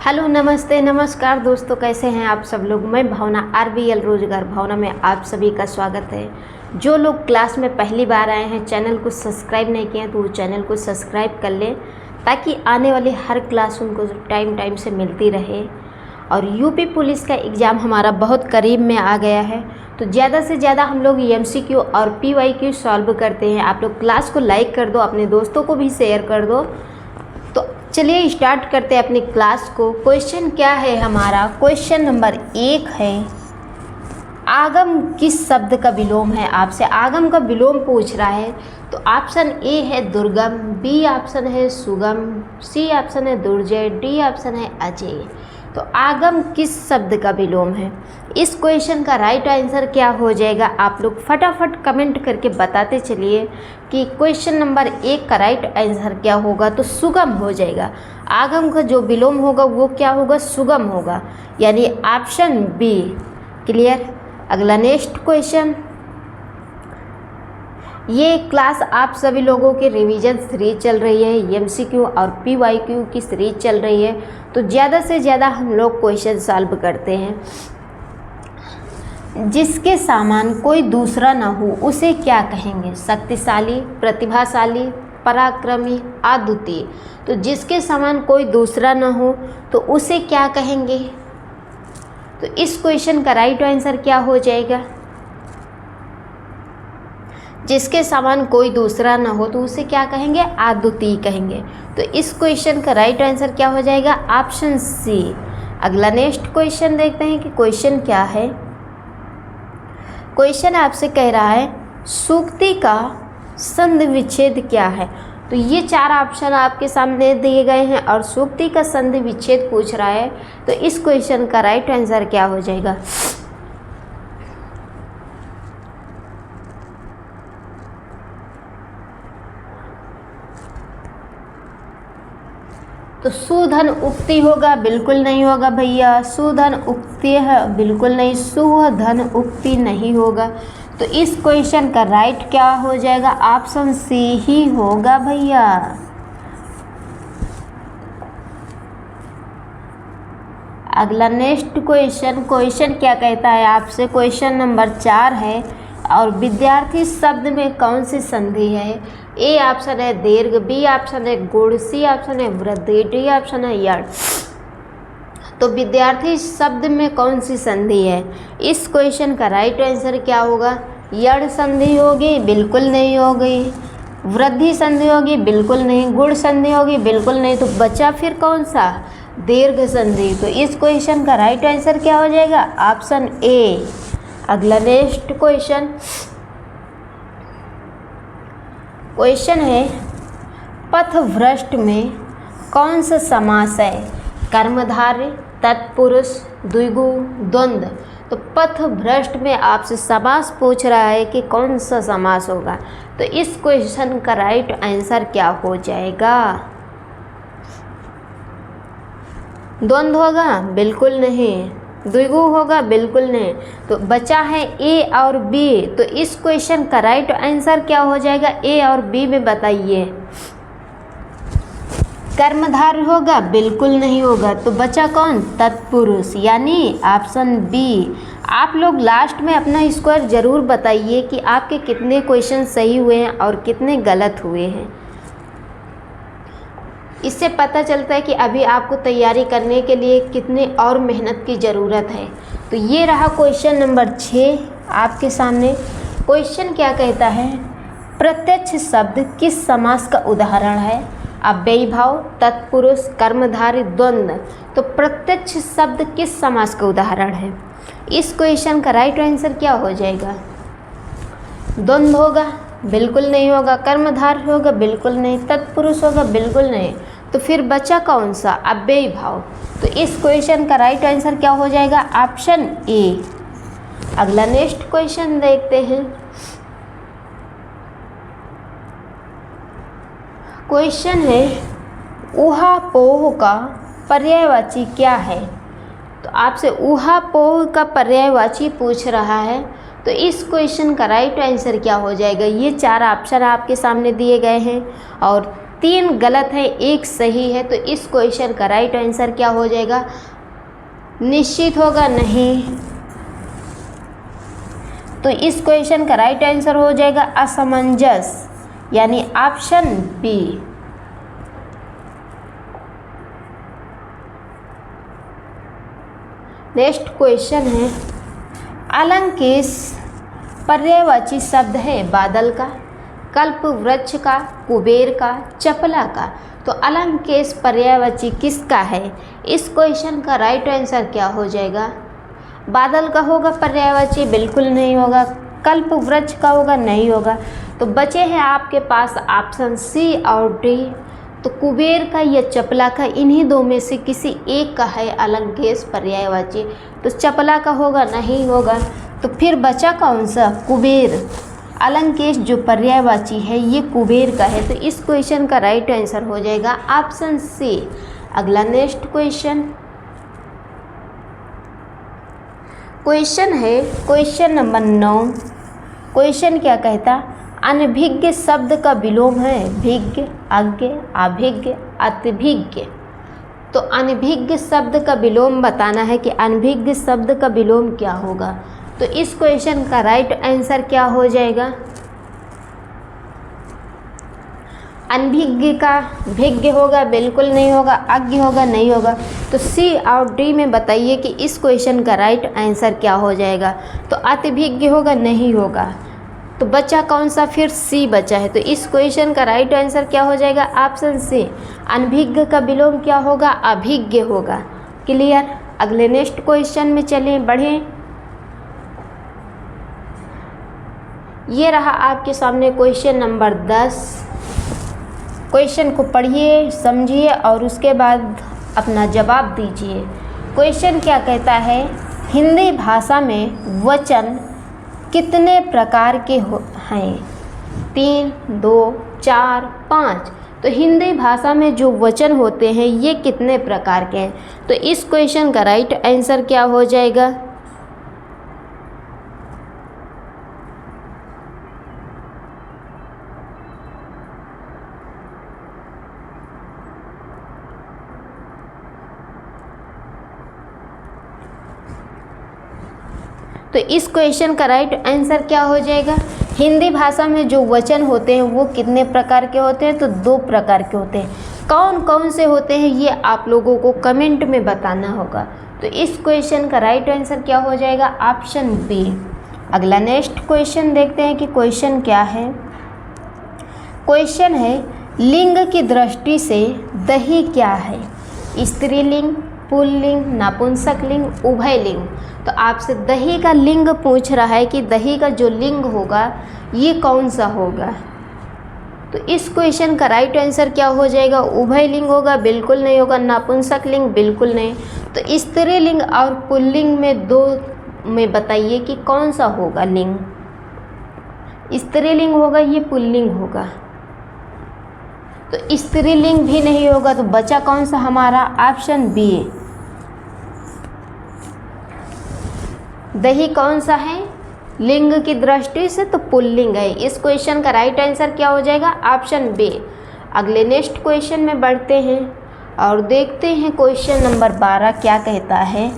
Hello, नमस्ते, नमस्कार दोस्तों, कैसे हैं आप सब लोग। मैं भावना RBL रोजगार भावना में आप सभी का स्वागत है। जो लोग क्लास में पहली बार आए हैं, चैनल को सब्सक्राइब नहीं किए हैं तो वो चैनल को सब्सक्राइब कर लें ताकि आने वाली हर क्लास उनको टाइम से मिलती रहे। और यूपी पुलिस का एग्ज़ाम हमारा बहुत करीब में आ गया है, तो ज़्यादा से ज़्यादा हम लोग MCQ और PYQ सॉल्व करते हैं। आप लोग क्लास को लाइक कर दो, अपने दोस्तों को भी शेयर कर दो। तो चलिए स्टार्ट करते हैं अपनी क्लास को। क्वेश्चन क्या है हमारा? क्वेश्चन नंबर 1 है, आगम किस शब्द का विलोम है? आपसे आगम का विलोम पूछ रहा है। तो ऑप्शन ए है दुर्गम, बी ऑप्शन है सुगम, सी ऑप्शन है दुर्जय, डी ऑप्शन है अजय। तो आगम किस शब्द का विलोम है? इस क्वेश्चन का राइट आंसर क्या हो जाएगा? आप लोग फटाफट कमेंट करके बताते चलिए कि क्वेश्चन नंबर 1 का राइट आंसर क्या होगा। तो सुगम हो जाएगा। आगम का जो विलोम होगा वो क्या होगा? सुगम होगा, यानी ऑप्शन बी। क्लियर? अगला नेक्स्ट क्वेश्चन। ये क्लास आप सभी लोगों के रिवीजन सीरीज चल रही है, MCQ और PYQ की सीरीज चल रही है। तो ज़्यादा से ज़्यादा हम लोग क्वेश्चन सॉल्व करते हैं। जिसके समान कोई दूसरा ना हो उसे क्या कहेंगे? शक्तिशाली, प्रतिभाशाली, पराक्रमी, अद्वितीय। तो जिसके समान कोई दूसरा ना हो तो उसे क्या कहेंगे? तो इस क्वेश्चन का राइट आंसर क्या हो जाएगा? जिसके समान कोई दूसरा ना हो तो उसे क्या कहेंगे? अद्वितीय कहेंगे। तो इस क्वेश्चन का राइट आंसर क्या हो जाएगा? Option C. अगला नेक्स्ट क्वेश्चन देखते हैं कि क्वेश्चन क्या है। क्वेश्चन आपसे कह रहा है सूक्ति का संधि विच्छेद क्या है? तो ये 4 ऑप्शन आपके सामने दिए गए हैं और सूक्ति का संधि विच्छेद पूछ रहा है। तो इस क्वेश्चन का राइट आंसर क्या हो जाएगा? तो सुधन उक्ति होगा? बिल्कुल नहीं होगा भैया। सुधन उक्ति है? बिल्कुल नहीं। सुधन उक्ति नहीं होगा। तो इस क्वेश्चन का राइट क्या हो जाएगा? ऑप्शन सी ही होगा भैया। अगला नेक्स्ट क्वेश्चन क्या कहता है आपसे? क्वेश्चन नंबर 4 है, और विद्यार्थी शब्द में कौन सी संधि है? ए ऑप्शन है दीर्घ, बी ऑप्शन है गुण, सी ऑप्शन है वृद्धि, डी ऑप्शन है यण। तो विद्यार्थी शब्द में कौन सी संधि है? इस क्वेश्चन का राइट आंसर क्या होगा? यण संधि होगी? बिल्कुल नहीं होगी। वृद्धि संधि होगी? बिल्कुल नहीं। गुण संधि होगी? बिल्कुल नहीं। तो बचा फिर कौन सा? दीर्घ संधि। तो इस क्वेश्चन का राइट आंसर क्या हो जाएगा? Option A. अगला नेक्स्ट क्वेश्चन है पथभ्रष्ट में कौन सा समास है? कर्मधारय, तत्पुरुष, द्विगु, द्वंद्व। तो पथभ्रष्ट में आपसे समास पूछ रहा है कि कौन सा समास होगा। तो इस क्वेश्चन का राइट आंसर क्या हो जाएगा? द्वंद्व होगा? बिल्कुल नहीं। द्विगु होगा? बिल्कुल नहीं। तो बचा है ए और बी। तो इस क्वेश्चन का राइट आंसर क्या हो जाएगा? ए और बी में बताइए। कर्मधारय होगा? बिल्कुल नहीं होगा। तो बचा कौन? तत्पुरुष, यानी ऑप्शन बी। आप लोग लास्ट में अपना स्कोर ज़रूर बताइए कि आपके कितने क्वेश्चन सही हुए हैं और कितने गलत हुए हैं। इससे पता चलता है कि अभी आपको तैयारी करने के लिए कितने और मेहनत की ज़रूरत है। तो ये रहा क्वेश्चन नंबर 6 आपके सामने। क्वेश्चन क्या कहता है? प्रत्यक्ष शब्द किस समास का उदाहरण है? अव्ययी भाव, तत्पुरुष, कर्मधारय, द्वंद्व। तो प्रत्यक्ष शब्द किस समास का उदाहरण है? इस क्वेश्चन का राइट आंसर क्या हो जाएगा? द्वंद्व होगा? बिल्कुल नहीं होगा। कर्मधारय होगा? बिल्कुल नहीं। तत्पुरुष होगा? बिल्कुल नहीं। तो फिर बचा कौन सा? अव्ययी भाव। तो इस क्वेश्चन का राइट आंसर क्या हो जाएगा? Option A. अगला नेक्स्ट क्वेश्चन देखते हैं। क्वेश्चन है ऊहापोह का पर्यायवाची क्या है? तो आपसे ऊहापोह का पर्यायवाची पूछ रहा है। तो इस क्वेश्चन का राइट आंसर क्या हो जाएगा? ये 4 ऑप्शन आपके सामने दिए गए हैं और 3 गलत है, 1 सही है, तो इस क्वेश्चन का राइट आंसर क्या हो जाएगा? निश्चित होगा नहीं। तो इस क्वेश्चन का राइट आंसर हो जाएगा असमंजस, यानी ऑप्शन बी। नेक्स्ट क्वेश्चन है, अलंकेश पर्यायवाची शब्द है बादल का, कल्प वृक्ष का, कुबेर का, चपला का। तो अलंकेश पर्यायवाची किसका है? इस क्वेश्चन का राइट आंसर क्या हो जाएगा? बादल का होगा पर्यायवाची? बिल्कुल नहीं होगा। कल्प वृक्ष का होगा? नहीं होगा। तो बचे हैं आपके पास ऑप्शन सी और डी। तो कुबेर का या चपला का, इन्हीं दो में से किसी एक का है अलंकेश पर्यायवाची। तो चपला का होगा? नहीं होगा। तो फिर बचा कौन सा? कुबेर। अलंकेश जो पर्यायवाची है ये कुबेर का है। तो इस क्वेश्चन का राइट आंसर हो जाएगा ऑप्शन सी। अगला नेक्स्ट क्वेश्चन है क्वेश्चन नंबर 9। क्वेश्चन क्या कहता? अनभिज्ञ शब्द का विलोम है भिज्ञ, अज्ञ, अभिज्ञ, अतिभिज्ञ। तो अनभिज्ञ शब्द का विलोम बताना है कि अनभिज्ञ शब्द का विलोम क्या होगा। तो इस क्वेश्चन का राइट आंसर क्या हो जाएगा? अनभिज्ञ का भिज्ञ होगा? बिल्कुल नहीं होगा। अज्ञ होगा? नहीं होगा। तो सी और डी में बताइए कि इस क्वेश्चन का राइट आंसर क्या हो जाएगा। तो अतिभिज्ञ होगा? नहीं होगा। तो बचा कौन सा? फिर सी बचा है। तो इस क्वेश्चन का राइट आंसर क्या हो जाएगा? Option C. अनभिज्ञ का विलोम क्या होगा? अभिज्ञ होगा। क्लियर। अगले नेक्स्ट क्वेश्चन में चलें, बढ़ें। ये रहा आपके सामने क्वेश्चन नंबर 10। क्वेश्चन को पढ़िए, समझिए और उसके बाद अपना जवाब दीजिए। क्वेश्चन क्या कहता है? हिंदी भाषा में वचन कितने प्रकार के हैं? 3, 2, 4, 5। तो हिंदी भाषा में जो वचन होते हैं ये कितने प्रकार के हैं? तो इस क्वेश्चन का राइट आंसर क्या हो जाएगा? तो इस क्वेश्चन का राइट आंसर क्या हो जाएगा? हिंदी भाषा में जो वचन होते हैं वो कितने प्रकार के होते हैं? तो 2 प्रकार के होते हैं। कौन कौन से होते हैं ये आप लोगों को कमेंट में बताना होगा। तो इस क्वेश्चन का राइट आंसर क्या हो जाएगा? Option B. अगला नेक्स्ट क्वेश्चन देखते हैं कि क्वेश्चन क्या है। क्वेश्चन है, लिंग की दृष्टि से दही क्या है? स्त्रीलिंग, पुल्लिंग, नपुंसक लिंग, उभय लिंग। तो आपसे दही का लिंग पूछ रहा है कि दही का जो लिंग होगा ये कौन सा होगा। तो इस क्वेश्चन का राइट आंसर क्या हो जाएगा? उभय लिंग होगा? बिल्कुल नहीं होगा। नपुंसक लिंग? बिल्कुल नहीं। तो स्त्रीलिंग और पुल्लिंग में 2 में बताइए कि कौन सा होगा लिंग। स्त्रीलिंग होगा ये पुल्लिंग होगा? तो स्त्रीलिंग भी नहीं होगा। तो बचा कौन सा हमारा? Option B. दही कौन सा है? लिंग की दृष्टि से तो पुल्लिंग है। इस क्वेश्चन का राइट आंसर क्या हो जाएगा? Option B. अगले नेक्स्ट क्वेश्चन में बढ़ते हैं और देखते हैं क्वेश्चन नंबर 12 क्या कहता है।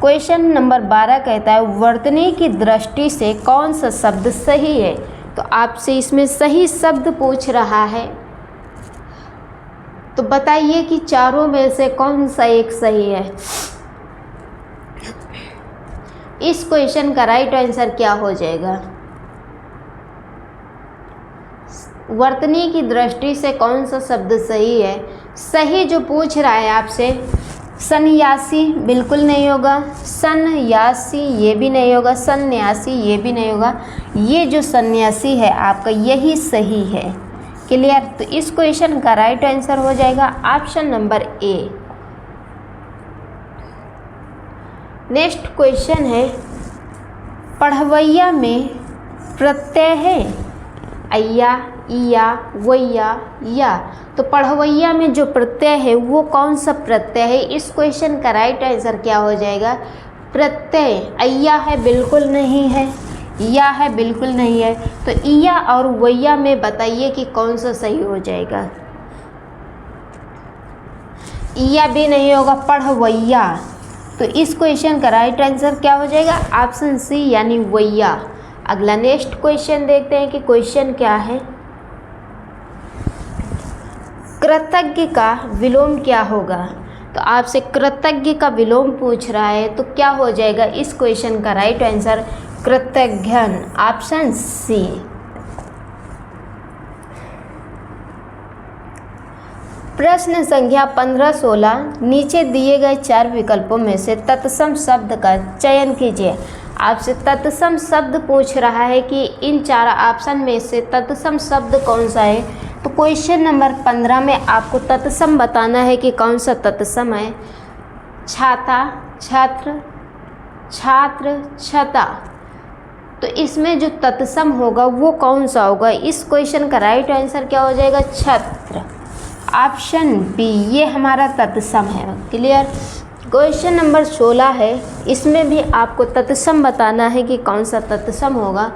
क्वेश्चन नंबर 12 कहता है, वर्तनी की दृष्टि से कौन सा शब्द सही है? तो आपसे इसमें सही शब्द पूछ रहा है। तो बताइए कि चारों में से कौन सा एक सही है। इस क्वेश्चन का राइट आंसर क्या हो जाएगा? वर्तनी की दृष्टि से कौन सा शब्द सही है? सही जो पूछ रहा है आपसे, सन्यासी बिल्कुल नहीं होगा। सन्यासी ये भी नहीं होगा। सन्यासी ये भी नहीं होगा। ये जो सन्यासी है आपका यही सही है। क्लियर। तो इस क्वेश्चन का राइट आंसर हो जाएगा option number A. Next question है, पढ़वैया में प्रत्यय है अय्या, इया, वैया, या। तो पढ़वैया में जो प्रत्यय है वो कौन सा प्रत्यय है? इस क्वेश्चन का राइट आंसर क्या हो जाएगा? प्रत्यय अय्या है? बिल्कुल नहीं है। या है? बिल्कुल नहीं है। तो इया और वैया में बताइए कि कौन सा सही हो जाएगा। या भी नहीं होगा, पढ़वैया। तो इस क्वेश्चन का राइट आंसर क्या हो जाएगा? ऑप्शन सी यानी वैया। अगला नेक्स्ट क्वेश्चन देखते हैं कि क्वेश्चन क्या है। कृतज्ञ का विलोम क्या होगा? तो आपसे कृतज्ञ का विलोम पूछ रहा है, तो क्या हो जाएगा इस क्वेश्चन का राइट आंसर? कृतघ्न, ऑप्शन सी। प्रश्न संख्या 15-16, नीचे दिए गए 4 विकल्पों में से तत्सम शब्द का चयन कीजिए। आपसे तत्सम शब्द पूछ रहा है कि इन 4 ऑप्शन में से तत्सम शब्द कौन सा है। तो क्वेश्चन नंबर 15 में आपको तत्सम बताना है कि कौन सा तत्सम है। छाता, छात्र, छात्र, छता। तो इसमें जो तत्सम होगा वो कौन सा होगा? इस क्वेश्चन का राइट आंसर क्या हो जाएगा? छत्र, ऑप्शन बी, ये हमारा तत्सम है। क्लियर। क्वेश्चन नंबर 16 है, इसमें भी आपको तत्सम बताना है कि कौन सा तत्सम होगा।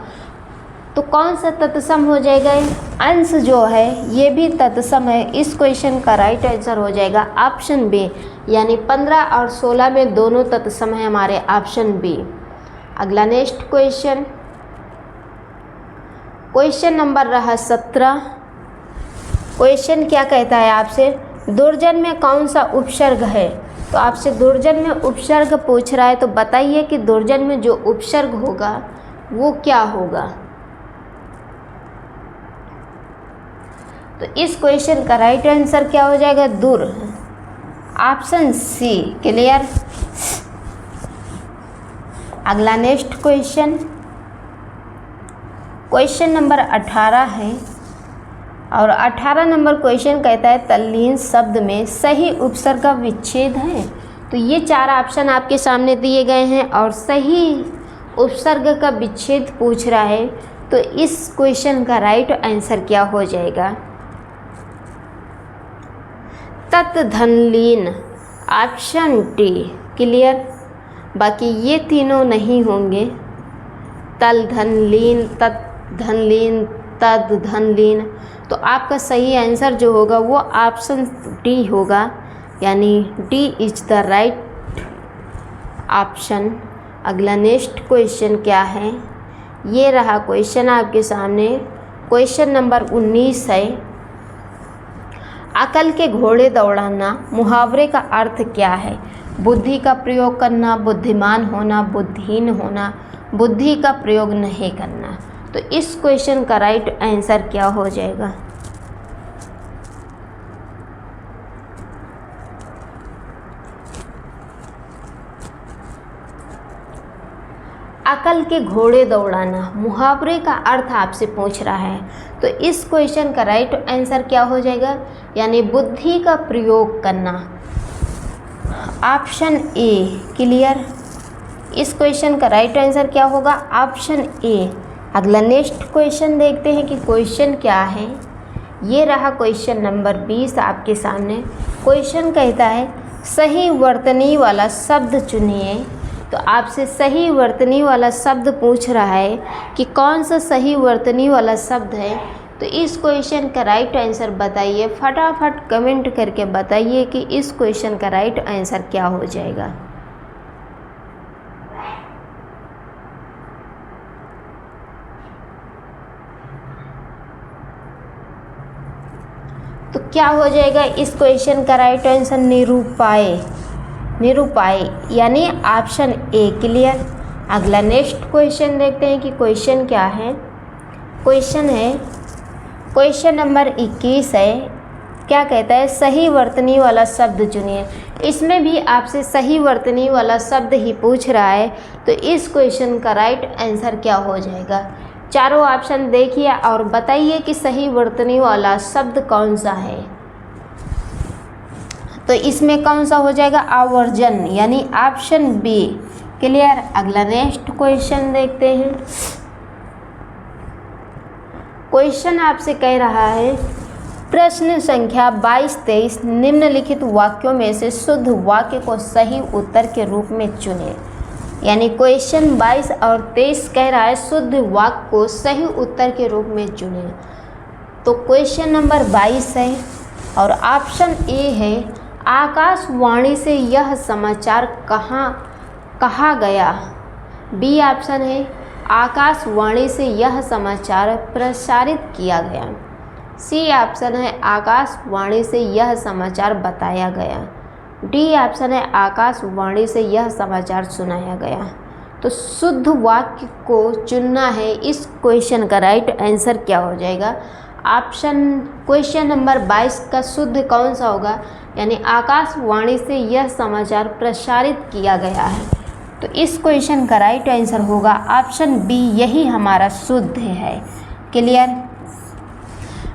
तो कौन सा तत्सम हो जाएगा? अंश जो है ये भी तत्सम है। इस क्वेश्चन का राइट आंसर हो जाएगा ऑप्शन बी, यानी 15 और 16 में दोनों तत्सम है हमारे, ऑप्शन बी। अगला नेक्स्ट क्वेश्चन, क्वेश्चन नंबर रहा 17। क्वेश्चन क्या कहता है आपसे? दुर्जन में कौन सा उपसर्ग है? तो आपसे दुर्जन में उपसर्ग पूछ रहा है, तो बताइए कि दुर्जन में जो उपसर्ग होगा वो क्या होगा। तो इस क्वेश्चन का राइट आंसर क्या हो जाएगा? दुर, ऑप्शन सी। क्लियर। अगला नेक्स्ट क्वेश्चन, क्वेश्चन नंबर 18 है और 18 नंबर क्वेश्चन कहता है तल्लीन शब्द में सही उपसर्ग का विच्छेद है। तो ये 4 ऑप्शन आपके सामने दिए गए हैं और सही उपसर्ग का विच्छेद पूछ रहा है। तो इस क्वेश्चन का राइट आंसर क्या हो जाएगा? तत् धनलीन, ऑप्शन डी। क्लियर। बाकी ये तीनों नहीं होंगे, तल धनलीन, तत् धनलीन, तद धनलीन। तो आपका सही आंसर जो होगा वो ऑप्शन डी होगा, यानी D is the right option. अगला नेक्स्ट क्वेश्चन क्या है? ये रहा क्वेश्चन आपके सामने। क्वेश्चन नंबर 19 है, अकल के घोड़े दौड़ाना मुहावरे का अर्थ क्या है? बुद्धि का प्रयोग करना, बुद्धिमान होना, बुद्धिहीन होना, बुद्धि का प्रयोग नहीं करना। तो इस क्वेश्चन का राइट आंसर क्या हो जाएगा? अकल के घोड़े दौड़ाना मुहावरे का अर्थ आपसे पूछ रहा है। तो इस क्वेश्चन का राइट आंसर क्या हो जाएगा? यानी बुद्धि का प्रयोग करना, ऑप्शन ए। क्लियर। इस क्वेश्चन का राइट आंसर क्या होगा? Option A. अगला नेक्स्ट क्वेश्चन देखते हैं कि क्वेश्चन क्या है। ये रहा क्वेश्चन नंबर 20 आपके सामने। क्वेश्चन कहता है सही वर्तनी वाला शब्द चुनिए। तो आपसे सही वर्तनी वाला शब्द पूछ रहा है कि कौन सा सही वर्तनी वाला शब्द है। तो इस क्वेश्चन का राइट आंसर बताइए, फटाफट कमेंट करके बताइए कि इस क्वेश्चन का राइट आंसर क्या हो जाएगा। तो क्या हो जाएगा इस क्वेश्चन का राइट आंसर? निरूपाय, निरूपाय यानी ऑप्शन ए। क्लियर। अगला नेक्स्ट क्वेश्चन देखते हैं कि क्वेश्चन क्या है। क्वेश्चन है क्वेश्चन नंबर 21 है। क्या कहता है? सही वर्तनी वाला शब्द चुनिए। इसमें भी आपसे सही वर्तनी वाला शब्द ही पूछ रहा है। तो इस क्वेश्चन का राइट आंसर क्या हो जाएगा? चारों ऑप्शन देखिए और बताइए कि सही वर्तनी वाला शब्द कौन सा है। तो इसमें कौन सा हो जाएगा? आवर्जन, यानी ऑप्शन बी। क्लियर। अगला नेक्स्ट क्वेश्चन देखते हैं। क्वेश्चन आपसे कह रहा है प्रश्न संख्या 22-23 निम्नलिखित वाक्यों में से शुद्ध वाक्य को सही उत्तर के रूप में चुनें। यानी क्वेश्चन 22 और 23 कह रहा है शुद्ध वाक्य को सही उत्तर के रूप में चुनें। तो क्वेश्चन नंबर 22 है और ऑप्शन ए है आकाशवाणी से यह समाचार कहा गया। बी ऑप्शन है आकाशवाणी से यह समाचार प्रसारित किया गया। सी ऑप्शन है आकाशवाणी से यह समाचार बताया गया। डी ऑप्शन है आकाशवाणी से यह समाचार सुनाया गया। तो शुद्ध वाक्य को चुनना है। इस क्वेश्चन का राइट आंसर क्या हो जाएगा? क्वेश्चन नंबर 22 का शुद्ध कौन सा होगा? यानी आकाशवाणी से यह समाचार प्रसारित किया गया है। तो इस क्वेश्चन का राइट आंसर होगा ऑप्शन बी, यही हमारा शुद्ध है। क्लियर?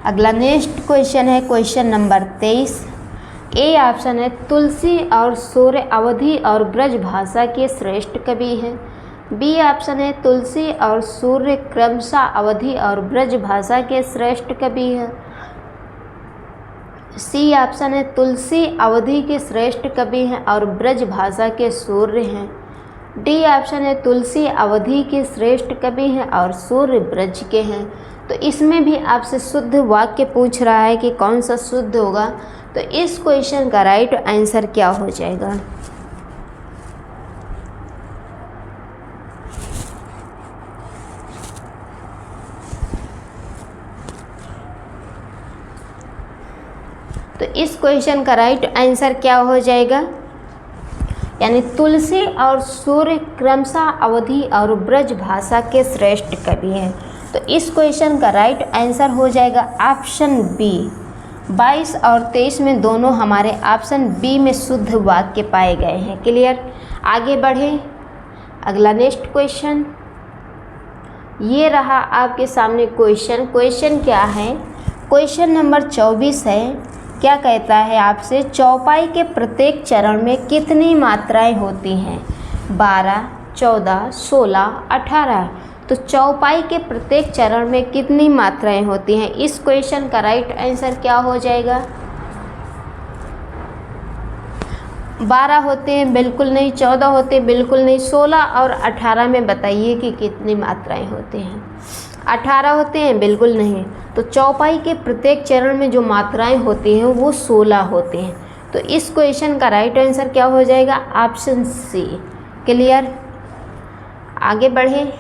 अगला नेक्स्ट क्वेश्चन है क्वेश्चन नंबर 23। ए ऑप्शन है तुलसी और सूर्य अवधी और ब्रज भाषा के श्रेष्ठ कवि हैं। बी ऑप्शन है तुलसी और सूर्य क्रमशः अवधी और ब्रज भाषा के श्रेष्ठ कवि हैं। सी ऑप्शन है तुलसी अवधी के श्रेष्ठ कवि हैं और ब्रज भाषा के सूर्य हैं। डी ऑप्शन है तुलसी अवधी के श्रेष्ठ कवि हैं और सूर्य ब्रज के हैं। तो इसमें भी आपसे शुद्ध वाक्य पूछ रहा है कि कौन सा शुद्ध होगा। तो इस क्वेश्चन का राइट आंसर क्या हो जाएगा? तो इस क्वेश्चन का राइट आंसर क्या हो जाएगा? यानी तुलसी और सूर्य क्रमशः अवधी और ब्रज भाषा के श्रेष्ठ कवि हैं। तो इस क्वेश्चन का राइट आंसर हो जाएगा ऑप्शन बी। 22 और 23 में दोनों हमारे ऑप्शन बी में शुद्ध वाक्य पाए गए हैं। क्लियर? आगे बढ़े। अगला नेक्स्ट क्वेश्चन ये रहा आपके सामने क्वेश्चन। क्वेश्चन क्या है? क्वेश्चन नंबर 24 है। क्या कहता है आपसे? चौपाई के प्रत्येक चरण में कितनी मात्राएं होती हैं? 12, 14, 16, 18। तो चौपाई के प्रत्येक चरण में कितनी मात्राएं होती हैं? इस क्वेश्चन का राइट आंसर क्या हो जाएगा? 12 होते हैं, बिल्कुल नहीं। 14 होते हैं, बिल्कुल नहीं। 16 और 18 में बताइए कि कितनी मात्राएं होती हैं। 18 होते हैं, बिल्कुल नहीं। तो चौपाई के प्रत्येक चरण में जो मात्राएं होती हैं वो 16 होते हैं। तो इस क्वेश्चन का राइट आंसर क्या हो जाएगा? Option C. क्लियर? आगे बढ़े।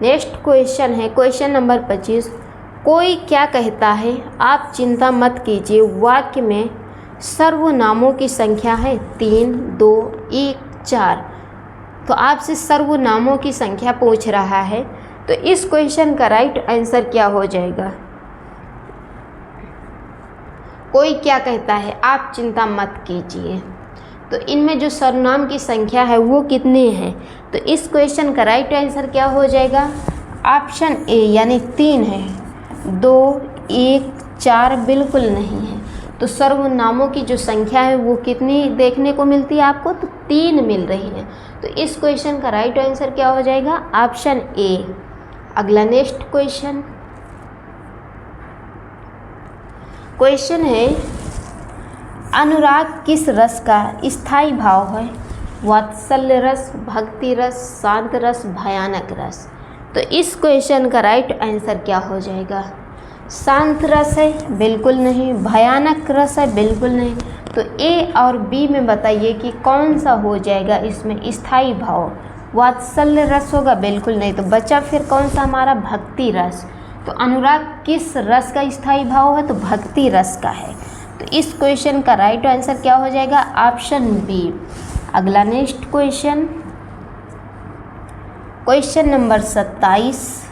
नेक्स्ट क्वेश्चन है क्वेश्चन नंबर 25। कोई क्या कहता है? आप चिंता मत कीजिए, वाक्य में सर्वनामों की संख्या है 3, 2, 1, 4। तो आपसे सर्वनामों की संख्या पूछ रहा है। तो इस क्वेश्चन का राइट आंसर क्या हो जाएगा? कोई क्या कहता है? आप चिंता मत कीजिए। तो इनमें जो सर्वनाम की संख्या है वो कितनी है? तो इस क्वेश्चन का राइट आंसर क्या हो जाएगा? ऑप्शन ए यानी 3 है। 2, 1, 4 बिल्कुल नहीं है। तो सर्वनामों की जो संख्या है वो कितनी देखने को मिलती है आपको? तो 3 मिल रही है। तो इस क्वेश्चन का राइट आंसर क्या हो जाएगा? Option A. अगला नेक्स्ट क्वेश्चन है अनुराग किस रस का स्थायी भाव है? वात्सल्य रस, भक्ति रस, शांत रस, भयानक रस। तो इस क्वेश्चन का राइट आंसर क्या हो जाएगा? शांत रस है, बिल्कुल नहीं। भयानक रस है, बिल्कुल नहीं। तो ए और बी में बताइए कि कौन सा हो जाएगा इसमें स्थायी भाव? वात्सल्य रस होगा, बिल्कुल नहीं। तो बचा फिर कौन सा हमारा? भक्ति रस। तो अनुराग किस रस का स्थायी भाव है? तो भक्ति रस का है। तो इस क्वेश्चन का राइट आंसर क्या हो जाएगा? Option B. अगला नेक्स्ट क्वेश्चन नंबर 27।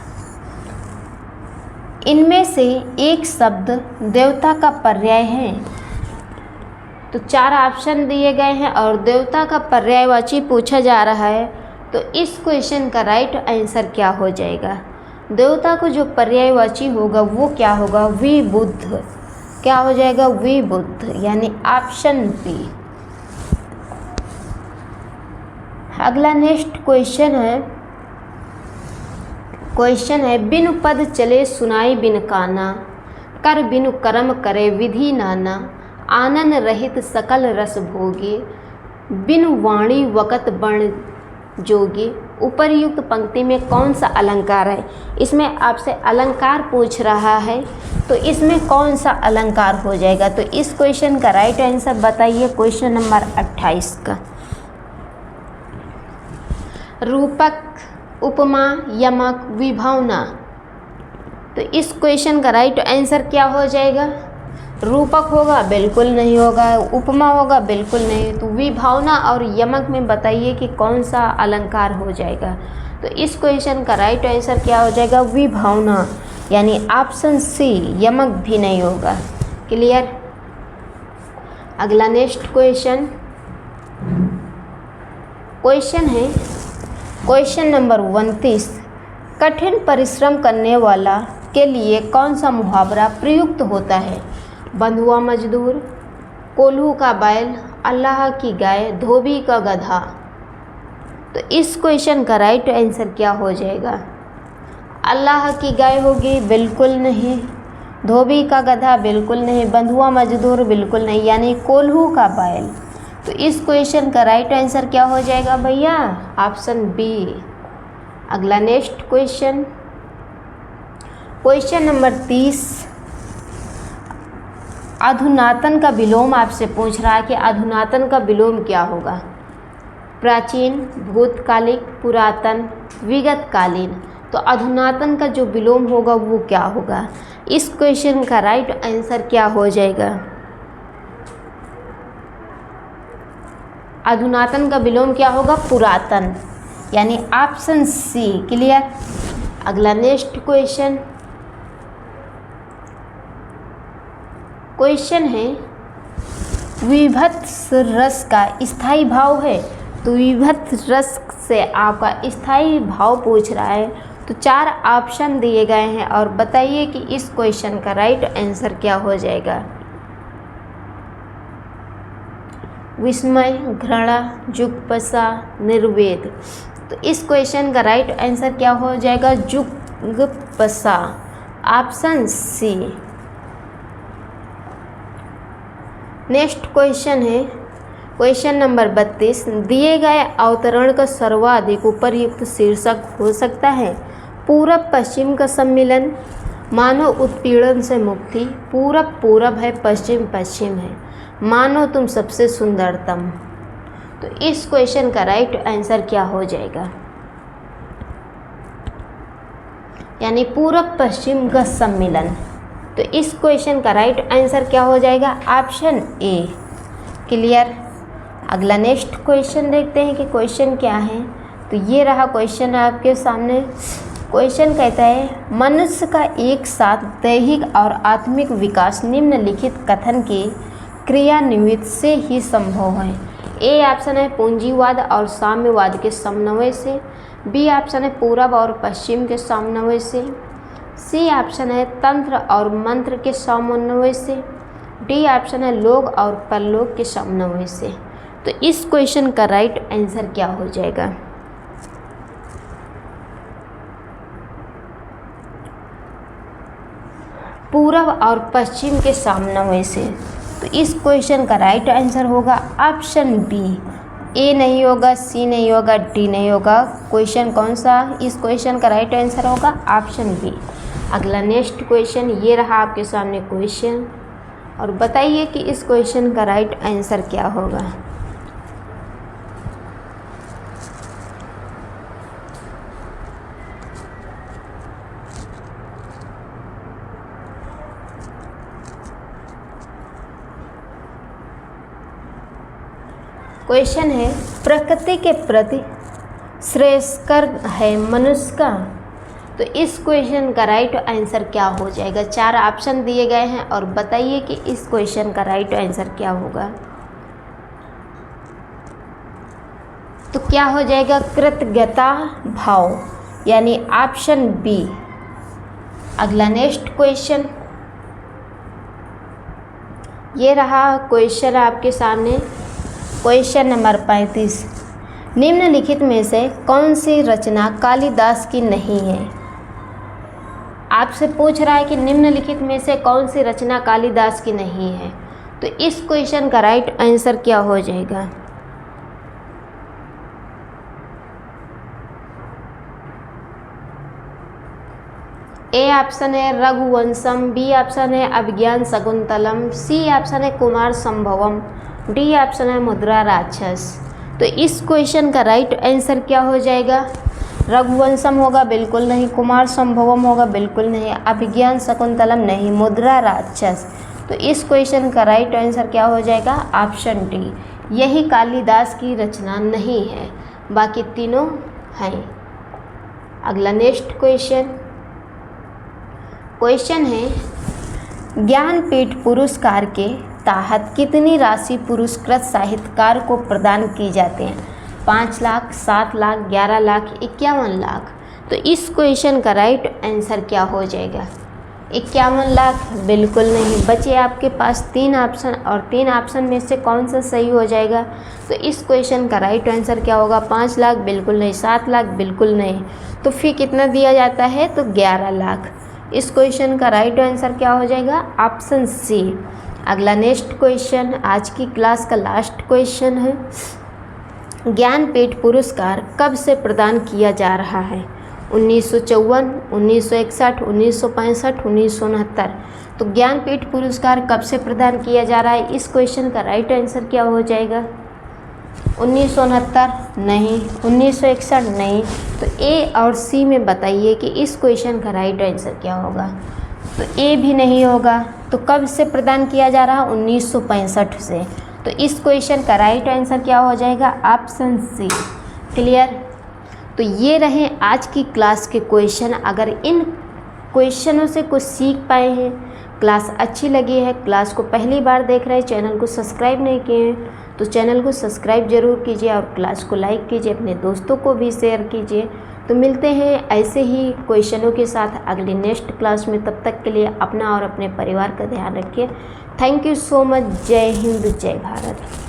इनमें से एक शब्द देवता का पर्याय है। तो 4 ऑप्शन दिए गए हैं और देवता का पर्यायवाची पूछा जा रहा है। तो इस क्वेश्चन का राइट आंसर क्या हो जाएगा? देवता को जो पर्यायवाची होगा वो क्या होगा? विबुद्ध। क्या हो जाएगा? विबुद्ध, यानी ऑप्शन बी। अगला नेक्स्ट क्वेश्चन है बिनु पद चले सुनाई बिन काना, कर बिनु कर्म करे विधि नाना, आनन रहित सकल रस भोगे, बिनु वाणी वकत बण जोगी। उपर्युक्त पंक्ति में कौन सा अलंकार है? इसमें आपसे अलंकार पूछ रहा है, तो इसमें कौन सा अलंकार हो जाएगा? तो इस क्वेश्चन का राइट आंसर बताइए, क्वेश्चन नंबर 28 का। रूपक, उपमा, यमक, विभावना। तो इस क्वेश्चन का राइट आंसर क्या हो जाएगा? रूपक होगा? बिल्कुल नहीं होगा। उपमा होगा? बिल्कुल नहीं। तो विभावना और यमक में बताइए कि कौन सा अलंकार हो जाएगा? तो इस क्वेश्चन का राइट आंसर क्या हो जाएगा? विभावना, यानी ऑप्शन सी। यमक भी नहीं होगा। क्लियर? अगला नेक्स्ट क्वेश्चन है क्वेश्चन नंबर 29। कठिन परिश्रम करने वाला के लिए कौन सा मुहावरा प्रयुक्त होता है? बंधुआ मजदूर, कोल्हू का बैल, अल्लाह की गाय, धोबी का गधा। तो इस क्वेश्चन का राइट आंसर क्या हो जाएगा? अल्लाह की गाय होगी? बिल्कुल नहीं। धोबी का गधा? बिल्कुल नहीं। बंधुआ मजदूर? बिल्कुल नहीं। यानी कोल्हू का बैल। तो इस क्वेश्चन का राइट आंसर क्या हो जाएगा भैया? Option B. अगला नेक्स्ट क्वेश्चन नंबर 30। अधुनातन का विलोम आपसे पूछ रहा है कि अधुनातन का विलोम क्या होगा? प्राचीन, भूतकालिक, पुरातन, विगतकालीन। तो अधुनातन का जो विलोम होगा वो क्या होगा? इस क्वेश्चन का राइट आंसर क्या हो जाएगा? अधुनातन का विलोम क्या होगा? पुरातन, यानी ऑप्शन सी। क्लियर? अगला नेक्स्ट क्वेश्चन है विभत्स रस का स्थायी भाव है। तो विभत्स रस से आपका स्थायी भाव पूछ रहा है। तो 4 ऑप्शन दिए गए हैं और बताइए कि इस क्वेश्चन का राइट आंसर क्या हो जाएगा? विस्मय, घृणा, जुगपसा, निर्वेद। तो इस क्वेश्चन का राइट आंसर क्या हो जाएगा? जुगपसा, ऑप्शन सी। नेक्स्ट क्वेश्चन है क्वेश्चन नंबर 32। दिए गए अवतरण का सर्वाधिक उपयुक्त शीर्षक हो सकता है? पूरब पश्चिम का सम्मिलन, मानव उत्पीड़न से मुक्ति, पूरब पूरब है, पश्चिम पश्चिम है, मानो तुम सबसे सुंदरतम। तो इस क्वेश्चन का राइट आंसर क्या हो जाएगा? यानी पूरब पश्चिम का सम्मिलन। तो इस क्वेश्चन का राइट आंसर क्या हो जाएगा? Option A. क्लियर? अगला नेक्स्ट क्वेश्चन देखते हैं कि क्वेश्चन क्या है। तो ये रहा क्वेश्चन आपके सामने। क्वेश्चन कहता है मनुष्य का एक साथ दैहिक और आत्मिक विकास निम्नलिखित कथन के क्रियान्वित से ही संभव है। ए ऑप्शन है पूंजीवाद और साम्यवाद के समन्वय से, बी ऑप्शन है पूरब और पश्चिम के समन्वय से, सी ऑप्शन है तंत्र और मंत्र के समन्वय से, डी ऑप्शन है लोक और परलोक के समन्वय से। तो इस क्वेश्चन का राइट आंसर क्या हो जाएगा? पूरब और पश्चिम के समन्वय से। तो इस क्वेश्चन का राइट आंसर होगा ऑप्शन बी। ए नहीं होगा, सी नहीं होगा, डी नहीं होगा। क्वेश्चन कौन सा? इस क्वेश्चन का राइट आंसर होगा ऑप्शन बी। अगला नेक्स्ट क्वेश्चन ये रहा आपके सामने क्वेश्चन, और बताइए कि इस क्वेश्चन का राइट आंसर क्या होगा? क्वेश्चन है प्रकृति के प्रति श्रेयस्कर है मनुष्य का। तो इस क्वेश्चन का राइट आंसर क्या हो जाएगा? 4 ऑप्शन दिए गए हैं और बताइए कि इस क्वेश्चन का राइट आंसर क्या होगा? तो क्या हो जाएगा? कृतज्ञता भाव, यानी ऑप्शन बी। अगला नेक्स्ट क्वेश्चन ये रहा क्वेश्चन आपके सामने। Question number 35। निम्नलिखित में से कौन सी रचना कालिदास की नहीं है? आपसे पूछ रहा है कि निम्नलिखित में से कौन सी रचना कालिदास की नहीं है। तो इस क्वेश्चन का राइट आंसर क्या हो जाएगा? ऑप्शन है रघुवंशम, बी ऑप्शन है अभिज्ञान शकुंतलम, सी ऑप्शन है कुमार संभवम, डी ऑप्शन है मुद्रा राक्षस। तो इस क्वेश्चन का राइट आंसर क्या हो जाएगा? रघुवंशम होगा, बिल्कुल नहीं। कुमार संभवम होगा, बिल्कुल नहीं। अभिज्ञान शकुंतलम नहीं। मुद्रा राक्षस। तो इस क्वेश्चन का राइट आंसर क्या हो जाएगा? ऑप्शन डी, यही कालिदास की रचना नहीं है, बाकी तीनों हैं। अगला नेक्स्ट क्वेश्चन है ज्ञानपीठ पुरस्कार के तहत कितनी राशि पुरस्कृत साहित्यकार को प्रदान की जाते हैं? 5 लाख, 7 लाख, 11 लाख, 51 लाख। तो इस क्वेश्चन का राइट आंसर क्या हो जाएगा? 51 लाख, बिल्कुल नहीं। बचे आपके पास 3 ऑप्शन, और 3 ऑप्शन में से कौन सा सही हो जाएगा? तो इस क्वेश्चन का राइट आंसर क्या होगा? 5 लाख, बिल्कुल नहीं। 7 लाख, बिल्कुल नहीं। तो फिर कितना दिया जाता है? तो 11 लाख। इस क्वेश्चन का राइट आंसर क्या हो जाएगा? Option C. अगला नेक्स्ट क्वेश्चन, आज की क्लास का लास्ट क्वेश्चन है ज्ञानपीठ पुरस्कार कब से प्रदान किया जा रहा है? 1954, 1961, 1965, 1969। तो ज्ञानपीठ पुरस्कार कब से प्रदान किया जा रहा है? इस क्वेश्चन का राइट आंसर क्या हो जाएगा? 1969 नहीं, 1961 नहीं। तो ए और सी में बताइए कि इस क्वेश्चन का राइट आंसर क्या होगा? तो ए भी नहीं होगा। तो कब से प्रदान किया जा रहा है? 1965 से। तो इस क्वेश्चन का राइट आंसर क्या हो जाएगा? Option C. क्लियर? तो ये रहे आज की क्लास के क्वेश्चन। अगर इन क्वेश्चनों से कुछ सीख पाए हैं, क्लास अच्छी लगी है, क्लास को पहली बार देख रहे हैं, चैनल को सब्सक्राइब नहीं किए हैं, तो चैनल को सब्सक्राइब जरूर कीजिए और क्लास को लाइक कीजिए, अपने दोस्तों को भी शेयर कीजिए। तो मिलते हैं ऐसे ही क्वेश्चनों के साथ अगली नेक्स्ट क्लास में। तब तक के लिए अपना और अपने परिवार का ध्यान रखिए। Thank you so much. जय हिंद, जय भारत।